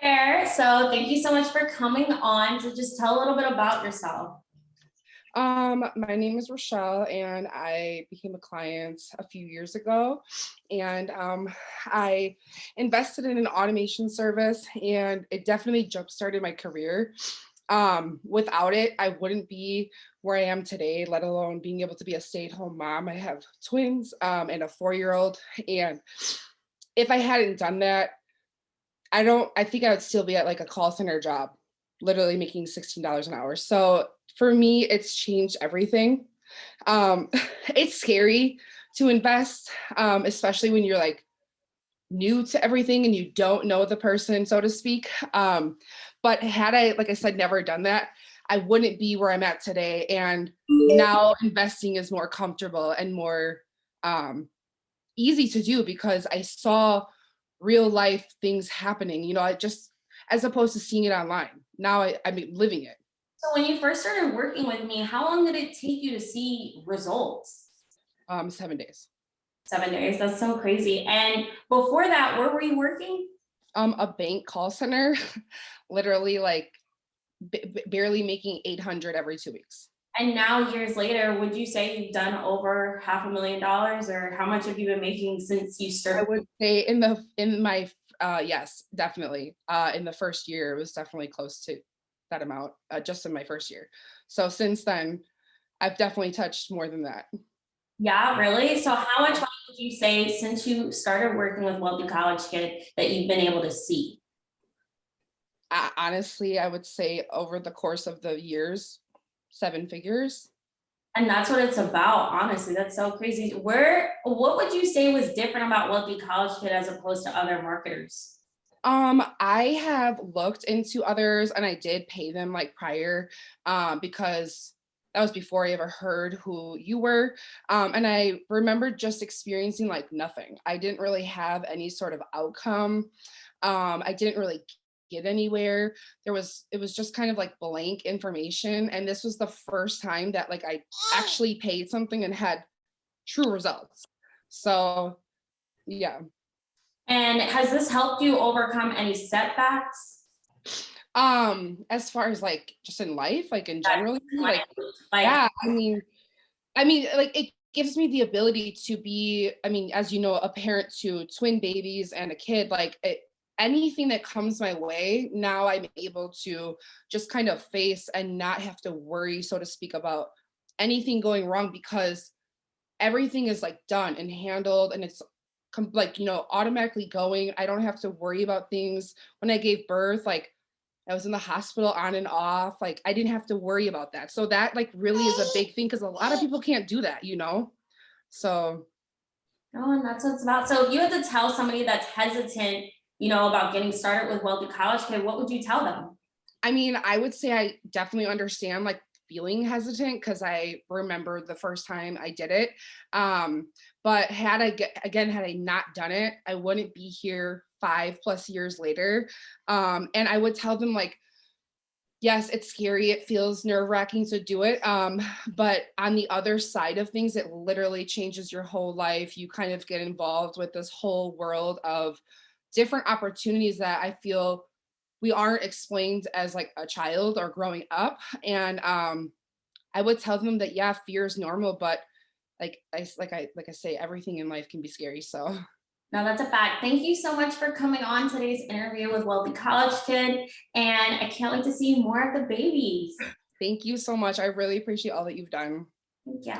there. So thank you so much for coming on to just tell a little bit about yourself. My name is Rochelle, and I became a client a few years ago. And I invested in an automation service, and it definitely jump-started my career. Without it, I wouldn't be where I am today, let alone being able to be a stay-at-home mom. I have twins and a 4-year-old. And if I hadn't done that, I think I would still be at like a call center job, literally making $16 an hour. So for me, it's changed everything. Um, it's scary to invest, especially when you're like new to everything and you don't know the person, so to speak. But had I, like I said, never done that, I wouldn't be where I'm at today. And now investing is more comfortable and more easy to do because I saw real life things happening. I just, as opposed to seeing it online. Now I'm living it. So when you first started working with me, how long did it take you to see results? 7 days. 7 days. That's so crazy. And before that, where were you working? A bank call center, literally like barely making 800 every 2 weeks. And now, years later, would you say you've done over $500,000, or how much have you been making since you I started? would say in my yes, definitely. In the first year, it was definitely close to that amount, just in my first year. So since then, I've definitely touched more than that. Yeah, really? So how much money would you say since you started working with Wealthy College Kid that you've been able to see? Honestly, I would say over the course of the years, 7 figures. And that's what it's about, honestly. That's so crazy. What would you say was different about Wealthy College Kid as opposed to other marketers? I have looked into others and I did pay them like prior, because that was before I ever heard who you were. And I remember just experiencing like nothing. I didn't really have any sort of outcome. I didn't really get anywhere. It was just kind of like blank information. And this was the first time that like I actually paid something and had true results. So yeah. And has this helped you overcome any setbacks? As far as like just in life, like in That's general, like like, yeah, like it gives me the ability to be, as you know, a parent to twin babies and a kid, like anything that comes my way, now I'm able to just kind of face and not have to worry, so to speak, about anything going wrong because everything is like done and handled and it's like, automatically going. I don't have to worry about things. When I gave birth, like I was in the hospital on and off. Like I didn't have to worry about that. So that like really is a big thing because a lot of people can't do that. So oh, and that's what it's about. So if you had to tell somebody that's hesitant, about getting started with Wealthy College Kid, what would you tell them? I would say I definitely understand like feeling hesitant because I remember the first time I did it. But had I not done it, I wouldn't be here 5+ years later. And I would tell them like, yes, it's scary. It feels nerve-wracking to do it. But on the other side of things, it literally changes your whole life. You kind of get involved with this whole world of different opportunities that I feel we aren't explained as like a child or growing up. And I would tell them that yeah, fear is normal, but like I say, everything in life can be scary. So No, that's a fact. Thank you so much for coming on today's interview with Wealthy College Kid. And I can't wait to see more of the babies. thank you so much. I really appreciate all that you've done. Thank you.